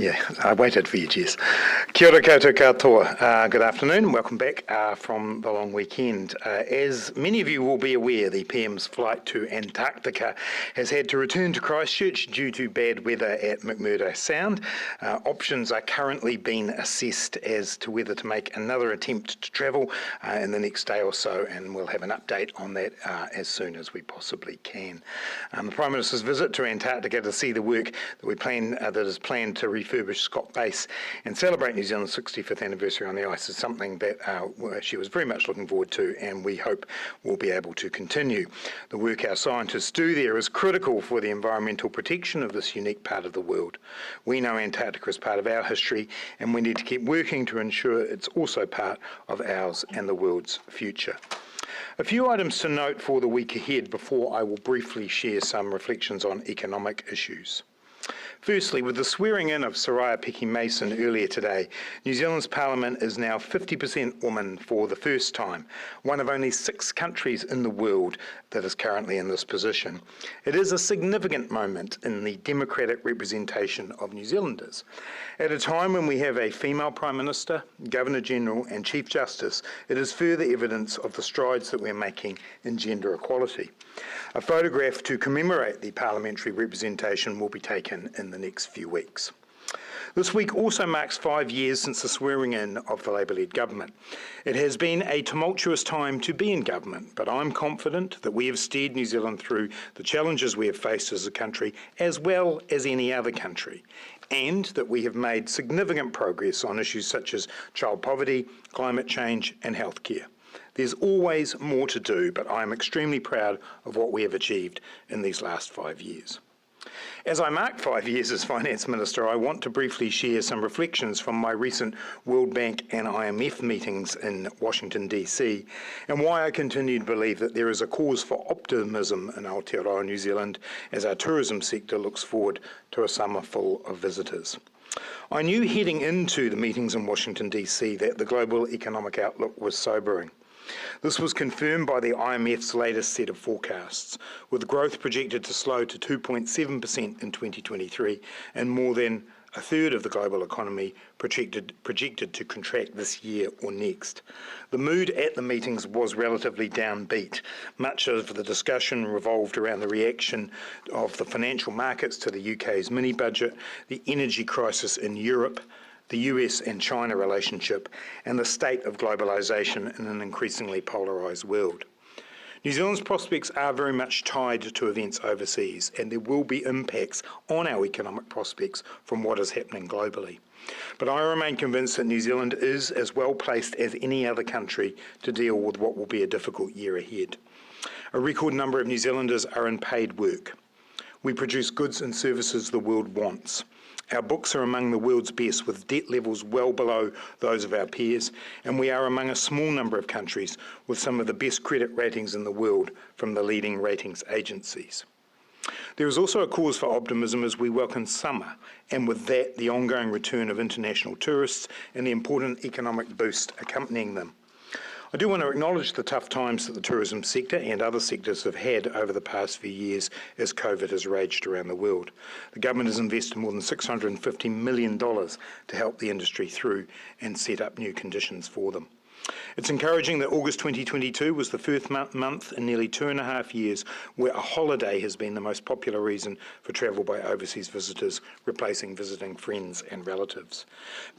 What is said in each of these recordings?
Yeah, I waited for you, Jess. Kia ora koutou katoa. Good afternoon and welcome back from the long weekend. As many of you will be aware, the PM's flight to Antarctica has had to return to Christchurch due to bad weather at McMurdo Sound. Options are currently being assessed as to whether to make another attempt to travel in the next day or so, and we'll have an update on that as soon as we possibly can. The Prime Minister's visit to Antarctica to see the work that is planned to refurbish Scott Base and celebrate New Zealand's 65th anniversary on the ice is something that she was very much looking forward to, and we hope we'll be able to continue. The work our scientists do there is critical for the environmental protection of this unique part of the world. We know Antarctica is part of our history, and we need to keep working to ensure it's also part of ours and the world's future. A few items to note for the week ahead before I will briefly share some reflections on economic issues. Firstly, with the swearing in of Soraya Peki-Mason earlier today, New Zealand's Parliament is now 50% women for the first time, one of only 6 countries in the world that is currently in this position. It is a significant moment in the democratic representation of New Zealanders. At a time when we have a female Prime Minister, Governor-General and Chief Justice, it is further evidence of the strides that we're making in gender equality. A photograph to commemorate the parliamentary representation will be taken in the next few weeks. This week also marks 5 years since the swearing-in of the Labour-led government. It has been a tumultuous time to be in government, but I'm confident that we have steered New Zealand through the challenges we have faced as a country, as well as any other country, and that we have made significant progress on issues such as child poverty, climate change and healthcare. There's always more to do, but I am extremely proud of what we have achieved in these last 5 years. As I mark 5 years as Finance Minister, I want to briefly share some reflections from my recent World Bank and IMF meetings in Washington, D.C., and why I continue to believe that there is a cause for optimism in Aotearoa, New Zealand, as our tourism sector looks forward to a summer full of visitors. I knew heading into the meetings in Washington, D.C. that the global economic outlook was sobering. This was confirmed by the IMF's latest set of forecasts, with growth projected to slow to 2.7% in 2023 and more than a third of the global economy projected to contract this year or next. The mood at the meetings was relatively downbeat. Much of the discussion revolved around the reaction of the financial markets to the UK's mini-budget, the energy crisis in Europe, the US and China relationship, and the state of globalisation in an increasingly polarised world. New Zealand's prospects are very much tied to events overseas, and there will be impacts on our economic prospects from what is happening globally. But I remain convinced that New Zealand is as well placed as any other country to deal with what will be a difficult year ahead. A record number of New Zealanders are in paid work. We produce goods and services the world wants. Our books are among the world's best, with debt levels well below those of our peers, and we are among a small number of countries with some of the best credit ratings in the world from the leading ratings agencies. There is also a cause for optimism as we welcome summer, and with that, the ongoing return of international tourists and the important economic boost accompanying them. I do want to acknowledge the tough times that the tourism sector and other sectors have had over the past few years as COVID has raged around the world. The government has invested more than $650 million to help the industry through and set up new conditions for them. It's encouraging that August 2022 was the first month in nearly 2.5 years where a holiday has been the most popular reason for travel by overseas visitors, replacing visiting friends and relatives.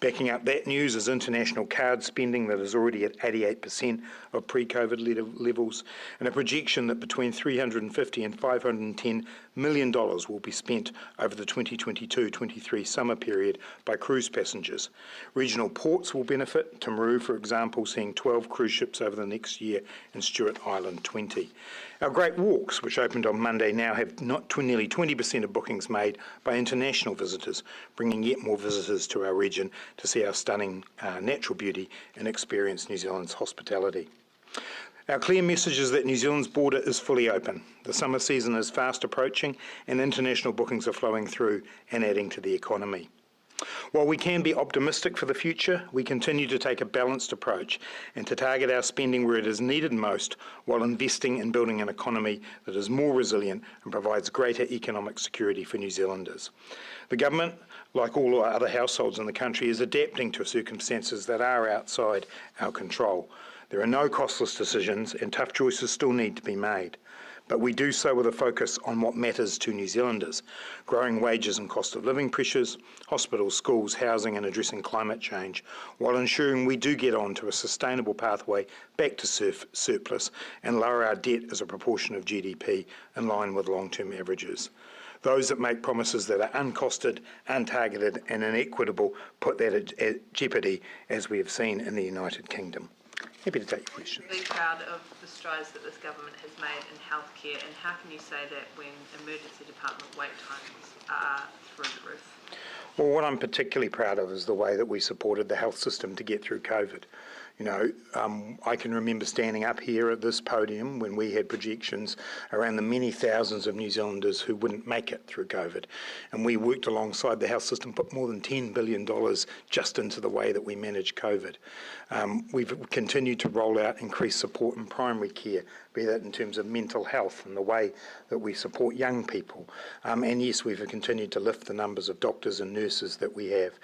Backing up that news is international card spending that is already at 88% of pre-COVID levels, and a projection that between $350 and $510 million will be spent over the 2022-23 summer period by cruise passengers. Regional ports will benefit, Timaru, for example, seeing 12 cruise ships over the next year, and Stewart Island 20. Our Great Walks, which opened on Monday, now have nearly 20% of bookings made by international visitors, bringing yet more visitors to our region to see our stunning natural beauty and experience New Zealand's hospitality. Our clear message is that New Zealand's border is fully open. The summer season is fast approaching and international bookings are flowing through and adding to the economy. While we can be optimistic for the future, we continue to take a balanced approach and to target our spending where it is needed most while investing in building an economy that is more resilient and provides greater economic security for New Zealanders. The government, like all our other households in the country, is adapting to circumstances that are outside our control. There are no costless decisions and tough choices still need to be made. But we do so with a focus on what matters to New Zealanders: growing wages and cost of living pressures, hospitals, schools, housing and addressing climate change, while ensuring we do get on to a sustainable pathway back to surplus and lower our debt as a proportion of GDP in line with long-term averages. Those that make promises that are uncosted, untargeted and inequitable put that at jeopardy, as we have seen in the United Kingdom. Happy to take your questions. I'm really proud of the strides that this government has made in healthcare, and how can you say that when emergency department wait times are through the roof? Well, what I'm particularly proud of is the way that we supported the health system to get through COVID. You know, I can remember standing up here at this podium when we had projections around the many thousands of New Zealanders who wouldn't make it through COVID. And we worked alongside the health system, put more than $10 billion just into the way that we managed COVID. We've continued to roll out increased support in primary care, be that in terms of mental health and the way that we support young people. And yes, we've continued to lift the numbers of doctors and nurses that we have.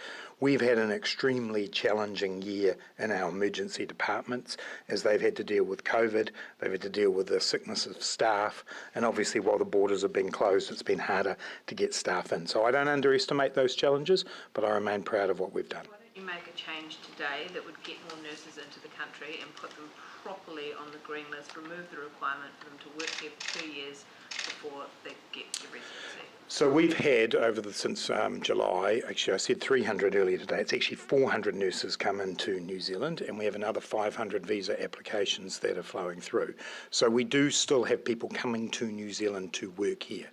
We've had an extremely challenging year in our emergency departments as they've had to deal with COVID, they've had to deal with the sickness of staff, and obviously while the borders have been closed, it's been harder to get staff in. So I don't underestimate those challenges, but I remain proud of what we've done. Why don't you make a change today that would get more nurses into the country and put them properly on the green list, remove the requirement for them to work here for 2 years before they get the residency? So we've had, since July, actually I said 300 earlier today, it's actually 400 nurses come into New Zealand, and we have another 500 visa applications that are flowing through. So we do still have people coming to New Zealand to work here.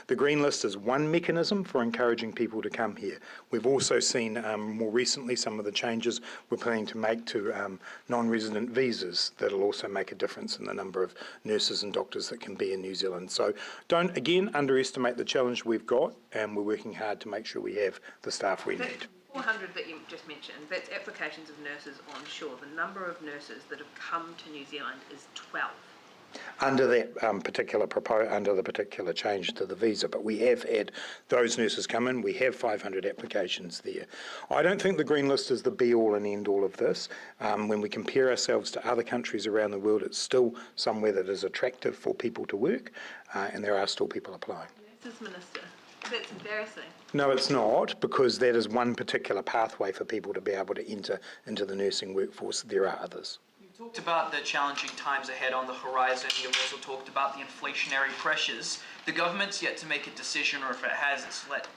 The Green List is one mechanism for encouraging people to come here. We've also seen more recently some of the changes we're planning to make to non-resident visas that'll also make a difference in the number of nurses and doctors that can be in New Zealand. So don't, again, underestimate the challenge we've got, and we're working hard to make sure we have the staff we need. 400 that you just mentioned, that's applications of nurses onshore. The number of nurses that have come to New Zealand is 12. Under that under the particular change to the visa, but we have had those nurses come in. We have 500 applications there. I don't think the Green List is the be-all and end-all of this. When we compare ourselves to other countries around the world, it's still somewhere that is attractive for people to work, and there are still people applying. Nurses Minister, that's embarrassing. No, it's not, because that is one particular pathway for people to be able to enter into the nursing workforce. There are others. You talked about the challenging times ahead on the horizon. You've also talked about the inflationary pressures. The government's yet to make a decision, or if it has,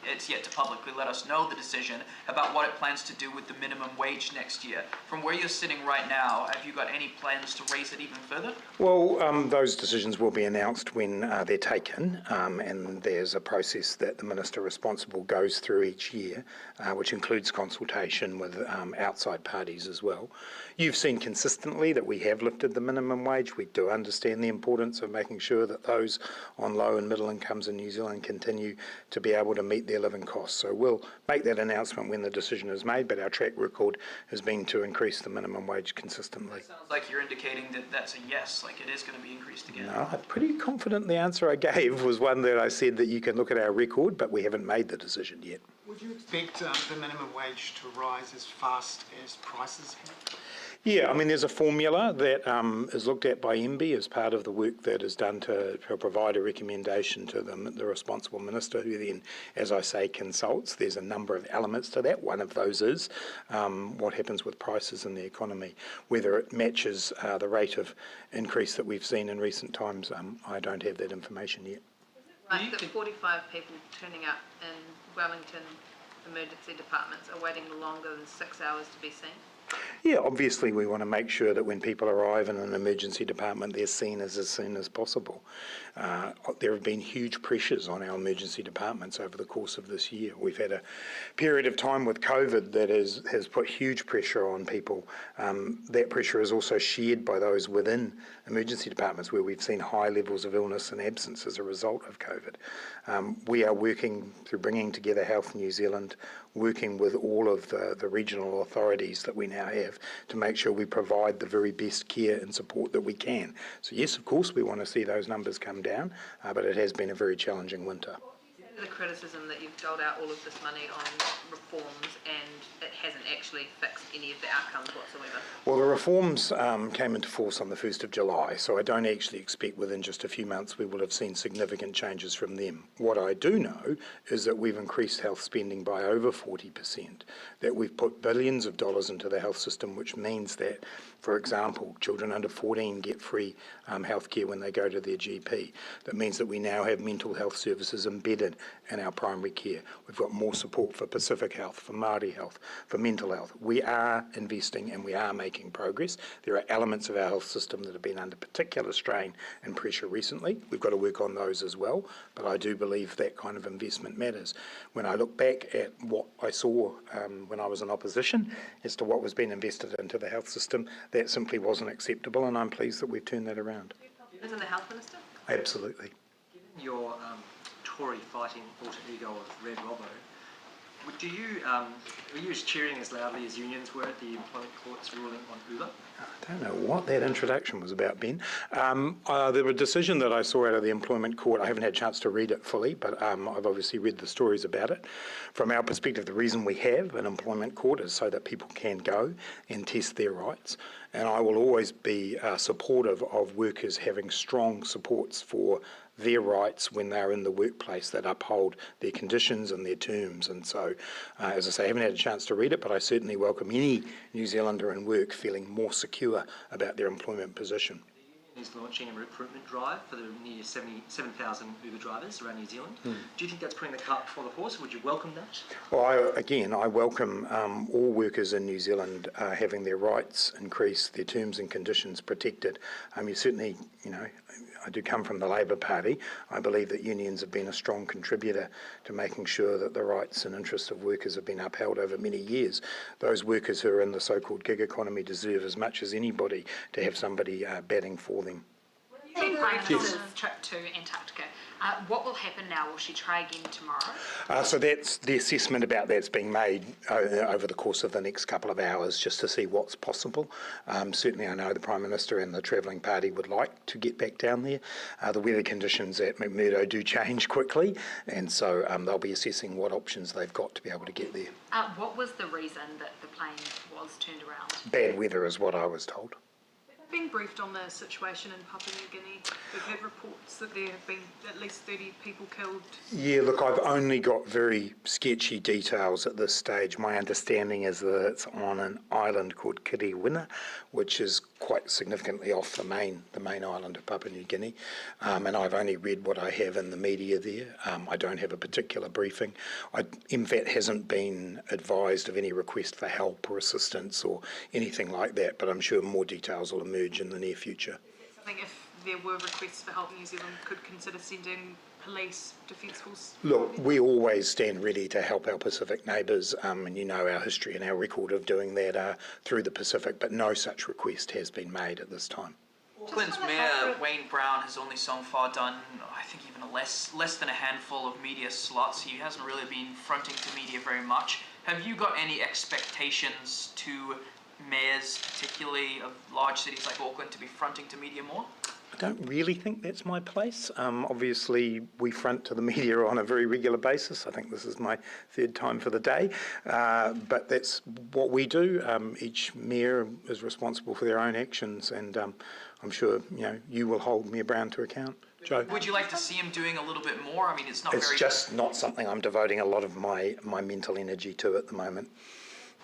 it's yet to publicly let us know the decision about what it plans to do with the minimum wage next year. From where you're sitting right now, have you got any plans to raise it even further? Well, those decisions will be announced when they're taken, and there's a process that the Minister responsible goes through each year, which includes consultation with outside parties as well. You've seen consistently that we have lifted the minimum wage. We do understand the importance of making sure that those on low and middle incomes in New Zealand continue to be able to meet their living costs. So we'll make that announcement when the decision is made, but our track record has been to increase the minimum wage consistently. It sounds like you're indicating that that's a yes, like it is going to be increased again. No, I'm pretty confident the answer I gave was one that I said that you can look at our record, but we haven't made the decision yet. Would you expect the minimum wage to rise as fast as prices have? Yeah, I mean, there's a formula that is looked at by MB as part of the work that is done to provide a recommendation to the responsible minister, who then, as I say, consults. There's a number of elements to that. One of those is what happens with prices in the economy, whether it matches the rate of increase that we've seen in recent times. I don't have that information yet. Right, that 45 people turning up in Wellington emergency departments are waiting longer than 6 hours to be seen? Yeah, obviously we want to make sure that when people arrive in an emergency department, they're seen as soon as possible. There have been huge pressures on our emergency departments over the course of this year. We've had a period of time with COVID that has put huge pressure on people. That pressure is also shared by those within emergency departments where we've seen high levels of illness and absence as a result of COVID. We are working through bringing together Health New Zealand working with all of the regional authorities that we now have to make sure we provide the very best care and support that we can. So yes, of course, we want to see those numbers come down, but it has been a very challenging winter. The criticism that you've doled out all of this money on reforms and it hasn't actually fixed any of the outcomes whatsoever. Well, the reforms came into force on the 1st of July, so I don't actually expect within just a few months we will have seen significant changes from them. What I do know is that we've increased health spending by over 40%, that we've put billions of dollars into the health system, which means that, for example, children under 14 get free health care when they go to their GP. That means that we now have mental health services embedded in our primary care. We've got more support for Pacific Health, for Māori Health, for mental health. We are investing and we are making progress. There are elements of our health system that have been under particular strain and pressure recently. We've got to work on those as well, but I do believe that kind of investment matters. When I look back at what I saw when I was in opposition as to what was being invested into the health system, that simply wasn't acceptable, and I'm pleased that we've turned that around. Isn't the Health Minister? Absolutely. Given your Tory fighting alter ego of Red Robbo, were you as cheering as loudly as unions were at the employment court's ruling on Uber? I don't know what that introduction was about, Ben. The decision that I saw out of the employment court, I haven't had a chance to read it fully, but I've obviously read the stories about it. From our perspective, the reason we have an employment court is so that people can go and test their rights. And I will always be supportive of workers having strong supports for their rights when they're in the workplace that uphold their conditions and their terms. And so, as I say, I haven't had a chance to read it, but I certainly welcome any New Zealander in work feeling more secure about their employment position. Is launching a recruitment drive for the near 7,000 Uber drivers around New Zealand. Do you think that's putting the cart before the horse? Would you welcome that? Well, I welcome all workers in New Zealand having their rights increased, their terms and conditions protected. You certainly, I do come from the Labour Party. I believe that unions have been a strong contributor to making sure that the rights and interests of workers have been upheld over many years. Those workers who are in the so-called gig economy deserve as much as anybody to have somebody batting for them. Prime Minister's trip to Antarctica. What will happen now? Will she try again tomorrow? So that's the assessment about that's being made over the course of the next couple of hours, just to see what's possible. Certainly I know the Prime Minister and the travelling party would like to get back down there. The weather conditions at McMurdo do change quickly, and so they'll be assessing what options they've got to be able to get there. What was the reason that the plane was turned around? Bad weather is what I was told. Being briefed on the situation in Papua New Guinea, we've heard reports that there have been at least 30 people killed. Yeah, look, I've only got very sketchy details at this stage. My understanding is that it's on an island called Kiriwina, which is quite significantly off the main island of Papua New Guinea, and I've only read what I have in the media there. I don't have a particular briefing. MVAT hasn't been advised of any request for help or assistance or anything like that, but I'm sure more details will emerge in the near future. I think if there were requests for help, New Zealand could consider sending police, defence force? Look, we always stand ready to help our Pacific neighbours, and you know our history and our record of doing that through the Pacific, but no such request has been made at this time. Auckland's Mayor Wayne Brown has only so far done, I think, even less than a handful of media slots. He hasn't really been fronting to media very much. Have you got any expectations to mayors, particularly of large cities like Auckland, to be fronting to media more? I don't really think that's my place. Obviously, we front to the media on a very regular basis. I think this is my third time for the day, but that's what we do. Each mayor is responsible for their own actions, and I'm sure you will hold Mayor Brown to account. Joe? Would you like to see him doing a little bit more? I mean, it's just not something I'm devoting a lot of my mental energy to at the moment.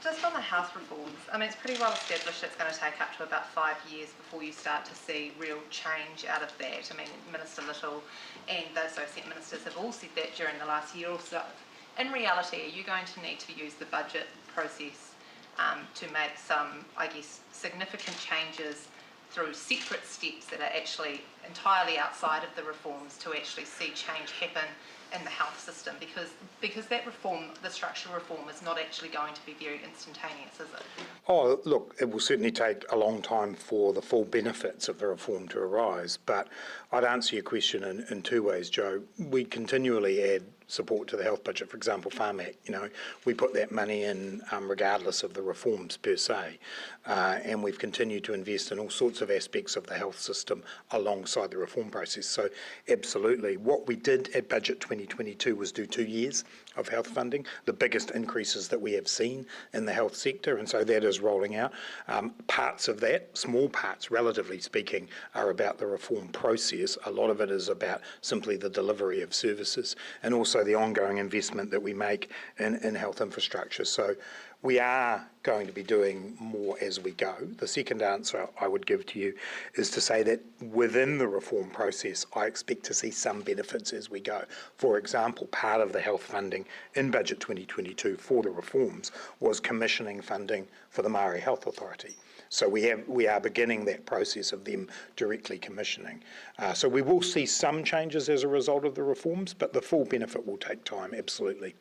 Just on the house reforms, I mean, it's pretty well established it's going to take up to about 5 years before you start to see real change out of that. I mean, Minister Little and the associate ministers have all said that during the last year or so. In reality, are you going to need to use the budget process to make some, I guess, significant changes through separate steps that are actually entirely outside of the reforms to actually see change happen in the health system, because that reform, the structural reform, is not actually going to be very instantaneous, is it? Oh, look, it will certainly take a long time for the full benefits of the reform to arise, but I'd answer your question in two ways, Joe. We continually add support to the health budget. For example, Farm Act, we put that money in regardless of the reforms per se, and we've continued to invest in all sorts of aspects of the health system alongside the reform process. So absolutely, what we did at Budget 2022 was do 2 years of health funding, the biggest increases that we have seen in the health sector, and so that is rolling out. Parts of that, small parts relatively speaking, are about the reform process. A lot of it is about simply the delivery of services and also the ongoing investment that we make in health infrastructure. So we are going to be doing more as we go. The second answer I would give to you is to say that within the reform process, I expect to see some benefits as we go. For example, part of the health funding in Budget 2022 for the reforms was commissioning funding for the Māori Health Authority. So we are beginning that process of them directly commissioning. So we will see some changes as a result of the reforms, but the full benefit will take time, absolutely.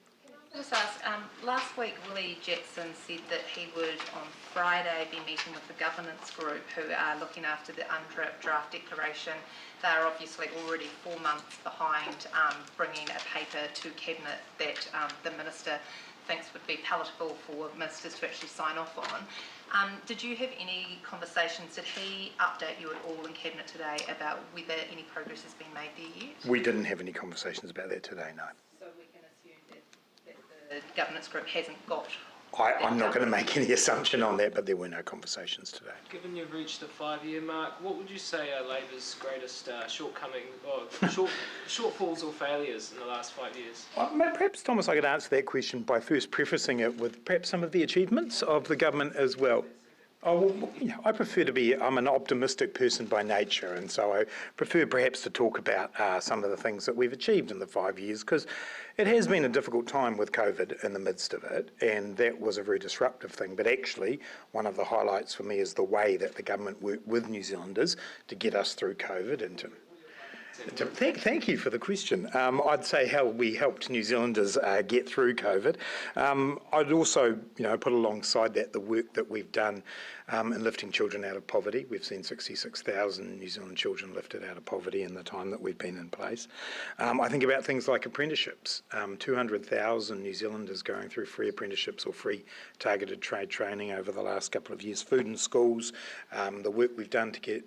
Just ask, last week Willie Jackson said that he would on Friday be meeting with the governance group who are looking after the UNDRIP draft declaration. They are obviously already 4 months behind bringing a paper to Cabinet that the Minister thinks would be palatable for ministers to actually sign off on. Did you have any conversations, did he update you at all in Cabinet today about whether any progress has been made there yet? We didn't have any conversations about that today, no. So we can assume that the governance group hasn't got... I'm not going to make any assumption on that, but there were no conversations today. Given you've reached the 5-year mark, what would you say are Labor's greatest shortcomings, or shortfalls or failures in the last 5 years? Perhaps, Thomas, I could answer that question by first prefacing it with perhaps some of the achievements of the government as well. I prefer to be, I'm an optimistic person by nature, and so I prefer perhaps to talk about some of the things that we've achieved in the 5 years, because it has been a difficult time with COVID in the midst of it, and that was a very disruptive thing. But actually, one of the highlights for me is the way that the government worked with New Zealanders to get us through COVID and to Thank you for the question. I'd say how we helped New Zealanders get through COVID. I'd also, put alongside that the work that we've done in lifting children out of poverty. We've seen 66,000 New Zealand children lifted out of poverty in the time that we've been in place. I think about things like apprenticeships. 200,000 New Zealanders going through free apprenticeships or free targeted trade training over the last couple of years. Food in schools, the work we've done to get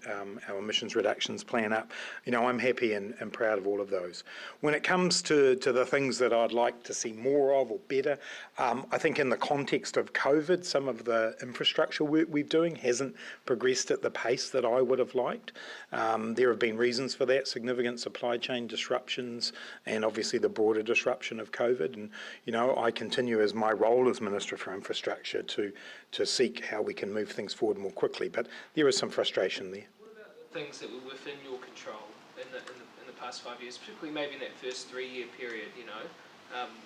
our emissions reductions plan up. I'm happy and proud of all of those. When it comes to the things that I'd like to see more of or better, I think in the context of COVID, some of the infrastructure work we're doing hasn't progressed at the pace that I would have liked. There have been reasons for that, significant supply chain disruptions and obviously the broader disruption of COVID. And, I continue as my role as Minister for Infrastructure to seek how we can move things forward more quickly. But there is some frustration there. What about the things that were within your control in the past 5 years, particularly maybe in that first 3-year period,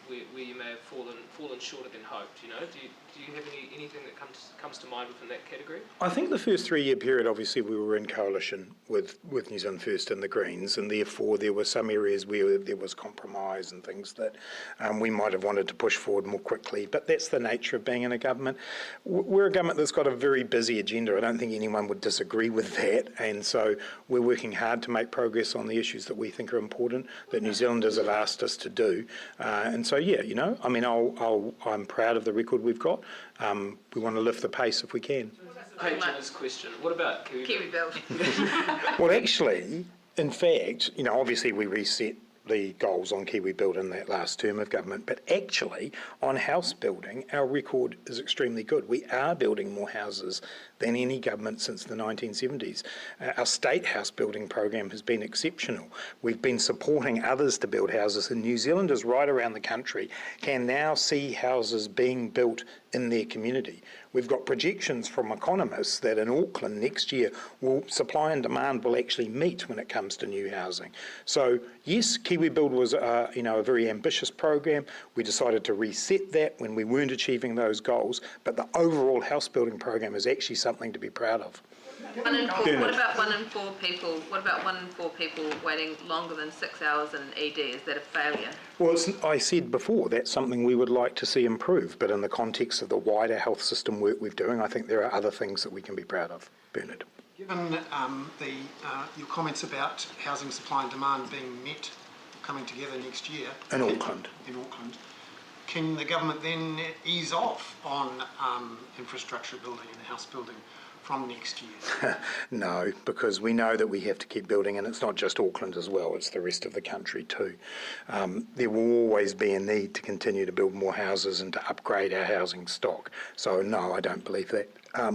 where you may have fallen shorter than hoped, Do you have anything that comes to mind within that category? I think the first 3-year period, obviously, we were in coalition with New Zealand First and the Greens, and therefore there were some areas where there was compromise and things that we might have wanted to push forward more quickly. But that's the nature of being in a government. We're a government that's got a very busy agenda. I don't think anyone would disagree with that, and so we're working hard to make progress on the issues that we think are important, that New Zealanders have asked us to do. And so, I'm proud of the record we've got. We want to lift the pace if we can. Hey, Jenna's question. What about Kiwi Build? Well, actually, in fact, obviously we reset the goals on Kiwi Build in that last term of government, but actually on house building, our record is extremely good. We are building more houses than any government since the 1970s. Our state house building program has been exceptional. We've been supporting others to build houses, and New Zealanders right around the country can now see houses being built in their community. We've got projections from economists that in Auckland next year supply and demand will actually meet when it comes to new housing. So yes, Kiwi Build was a very ambitious program. We decided to reset that when we weren't achieving those goals, but the overall house building program is actually something to be proud of. What about 1 in 4 people? What about 1 in 4 people waiting longer than 6 hours in an ED? Is that a failure? Well, I said before, that's something we would like to see improve, but in the context of the wider health system work we're doing, I think there are other things that we can be proud of. Bernard. Given your comments about housing supply and demand being met coming together next year. In Auckland. In Auckland. Can the government then ease off on infrastructure building and house building from next year? No, because we know that we have to keep building, and it's not just Auckland as well, it's the rest of the country too. There will always be a need to continue to build more houses and to upgrade our housing stock. So no, I don't believe that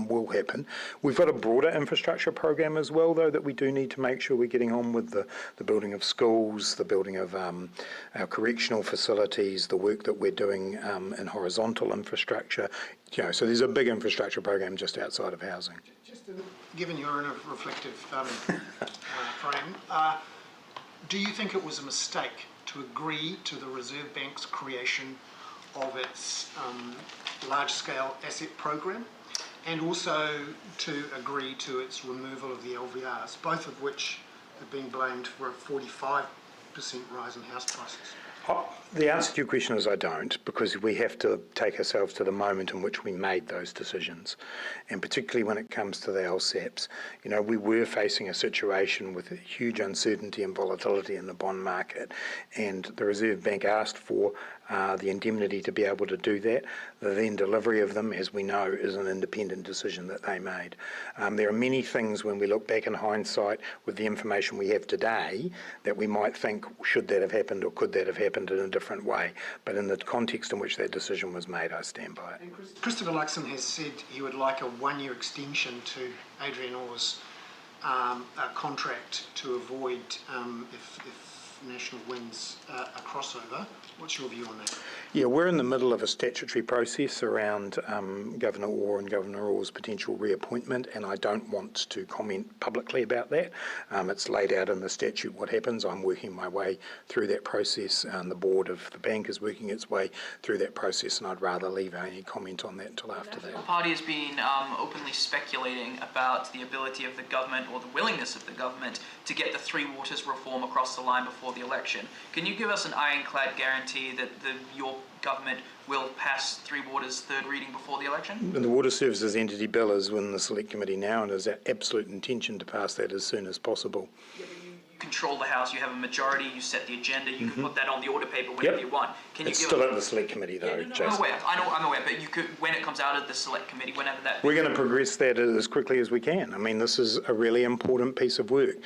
will happen. We've got a broader infrastructure program as well, though, that we do need to make sure we're getting on with the building of schools, the building of our correctional facilities, the work that we're doing in horizontal infrastructure. So there's a big infrastructure program just outside of housing. Just given you're in a reflective frame, do you think it was a mistake to agree to the Reserve Bank's creation of its large-scale asset program, and also to agree to its removal of the LVRs, both of which have been blamed for a 45% rise in house prices? The answer to your question is I don't, because we have to take ourselves to the moment in which we made those decisions. And particularly when it comes to the LSAPs, we were facing a situation with a huge uncertainty and volatility in the bond market, and the Reserve Bank asked for the indemnity to be able to do that. The then delivery of them, as we know, is an independent decision that they made. There are many things when we look back in hindsight with the information we have today that we might think, should that have happened or could that have happened in a different way? But in the context in which that decision was made, I stand by it. Christopher Luxon has said he would like a one-year extension to Adrian Orr's contract to avoid, if National wins, a crossover. What's your view on that? Yeah, we're in the middle of a statutory process around Governor Orr and Governor Orr's potential reappointment, and I don't want to comment publicly about that. It's laid out in the statute what happens. I'm working my way through that process, and the board of the bank is working its way through that process, and I'd rather leave any comment on that until after that. The party has been openly speculating about the ability of the government, or the willingness of the government, to get the Three Waters reform across the line before the election. Can you give us an ironclad guarantee that your government will pass Three Waters' third reading before the election? And the Water Services Entity Bill is in the Select Committee now, and it is our absolute intention to pass that as soon as possible. You control the House, you have a majority, you set the agenda, you can put that on the order paper whenever you want. It's still at the Select Committee though, Jason. I'm aware, but you could, when it comes out of the Select Committee, whenever that... We're going to progress that as quickly as we can. I mean, this is a really important piece of work.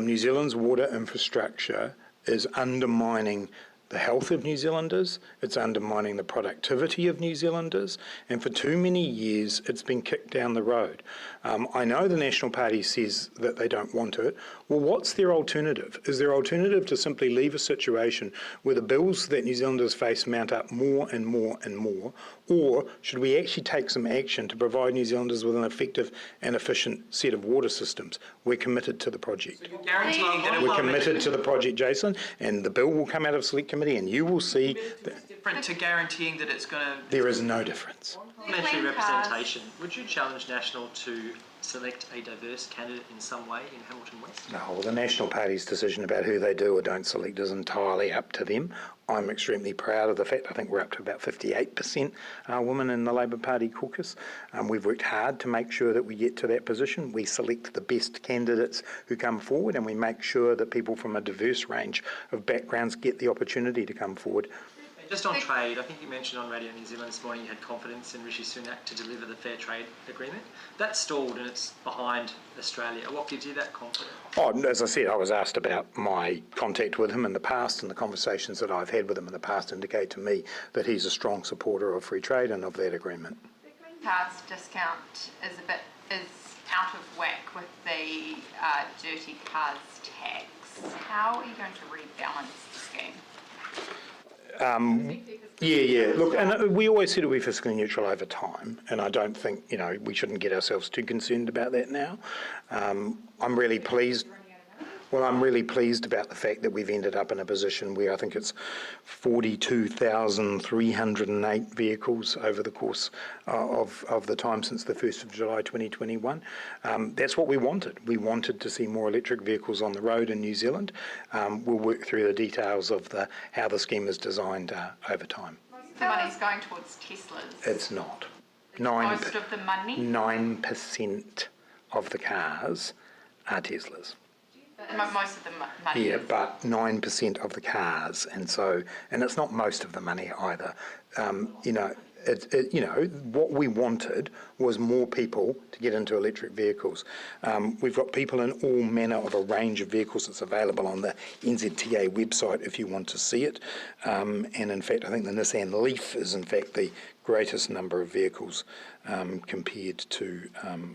New Zealand's water infrastructure is undermining the health of New Zealanders, it's undermining the productivity of New Zealanders, and for too many years it's been kicked down the road. I know the National Party says that they don't want it. Well, what's their alternative? Is their alternative to simply leave a situation where the bills that New Zealanders face mount up more and more and more, or should we actually take some action to provide New Zealanders with an effective and efficient set of water systems? We're committed to the project. So guaranteeing that we're committed to the project, Jason, and the bill will come out of Select Committee, and you will see that different to guaranteeing that it's going to... There is no difference. Parliamentary representation. Would you challenge National to select a diverse candidate in some way in Hamilton West? No, well, the National Party's decision about who they do or don't select is entirely up to them. I'm extremely proud of the fact I think we're up to about 58% women in the Labour Party caucus. We've worked hard to make sure that we get to that position. We select the best candidates who come forward, and we make sure that people from a diverse range of backgrounds get the opportunity to come forward. Just on trade, I think you mentioned on Radio New Zealand this morning you had confidence in Rishi Sunak to deliver the fair trade agreement. That's stalled and it's behind Australia. What gives you that confidence? Oh, as I said, I was asked about my contact with him in the past, and the conversations that I've had with him in the past indicate to me that he's a strong supporter of free trade and of that agreement. The Green Card's discount is out of whack with the dirty cars tax. How are you going to rebalance the scheme? Yeah. Look, and we always said it would be fiscally neutral over time, and I don't think, we shouldn't get ourselves too concerned about that now. I'm really pleased. Well, I'm really pleased about the fact that we've ended up in a position where I think it's 42,308 vehicles over the course of the time since the 1st of July 2021. That's what we wanted. We wanted to see more electric vehicles on the road in New Zealand. We'll work through the details of how the scheme is designed over time. The money's going towards Teslas. It's not. Most of the money? 9% of the cars are Teslas. Most of the money Yeah, is. but 9% of the cars, and it's not most of the money either. What we wanted was more people to get into electric vehicles. We've got people in all manner of a range of vehicles that's available on the NZTA website if you want to see it. And in fact, I think the Nissan Leaf is in fact the greatest number of vehicles compared to,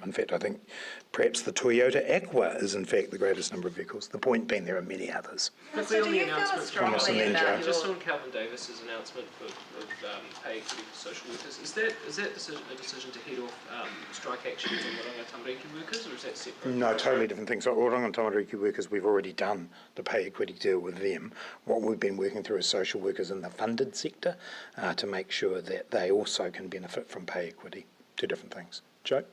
in fact, I think perhaps the Toyota Aqua is in fact the greatest number of vehicles. The point being there are many others. So do you feel as strongly about Just your... on Calvin Davis's announcement of pay equity for social workers, is that a decision to head off strike actions on Oranga Tamariki workers, or is that separate? No, totally different things. So Oranga Tamariki workers, we've already done the pay equity deal with them. What we've been working through is social workers in the funded sector to make sure that they also can benefit from pay equity. Two different things. Joe?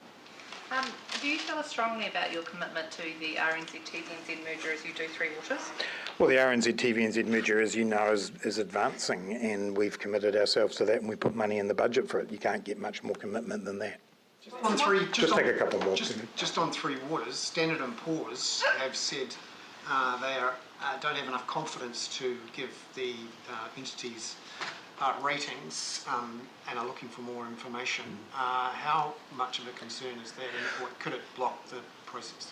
Do you feel as strongly about your commitment to the RNZ-TVNZ merger as you do Three Waters? Well, the RNZ-TVNZ merger, as you know, is advancing, and we've committed ourselves to that, and we put money in the budget for it. You can't get much more commitment than that. Just take a couple more. Just on Three Waters, Standard & Poor's have said they don't have enough confidence to give the entities ratings and are looking for more information. How much of a concern is that, and could it block the process?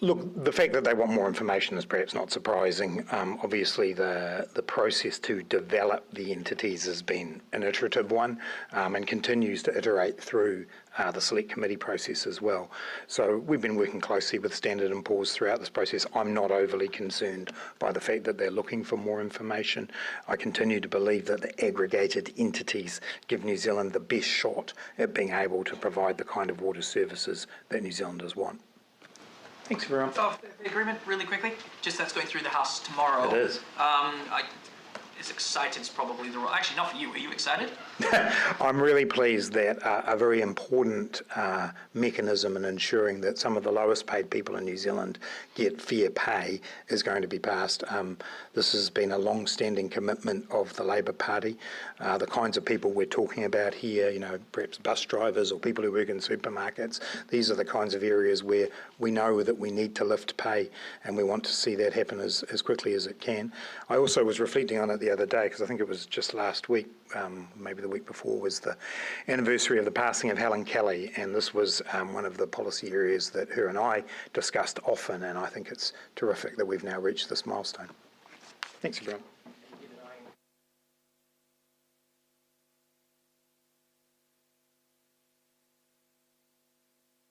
Look, the fact that they want more information is perhaps not surprising. Obviously, the process to develop the entities has been an iterative one and continues to iterate through the select committee process as well. So we've been working closely with Standard & Poor's throughout this process. I'm not overly concerned by the fact that they're looking for more information. I continue to believe that the aggregated entities give New Zealand the best shot at being able to provide the kind of water services that New Zealanders want. Thanks, everyone. The agreement, really quickly, just that's going through the House tomorrow. It is. As excited is probably the wrong... Actually, not for you. Are you excited? I'm really pleased that a very important mechanism in ensuring that some of the lowest paid people in New Zealand get fair pay is going to be passed. This has been a long-standing commitment of the Labour Party. The kinds of people we're talking about here, perhaps bus drivers or people who work in supermarkets, these are the kinds of areas where we know that we need to lift pay, and we want to see that happen as quickly as it can. I also was reflecting on it the other day, because I think it was just last week, maybe the week before, was the anniversary of the passing of Helen Kelly, and this was one of the policy areas that her and I discussed often, and I think it's terrific that we've now reached this milestone. Thanks, everyone.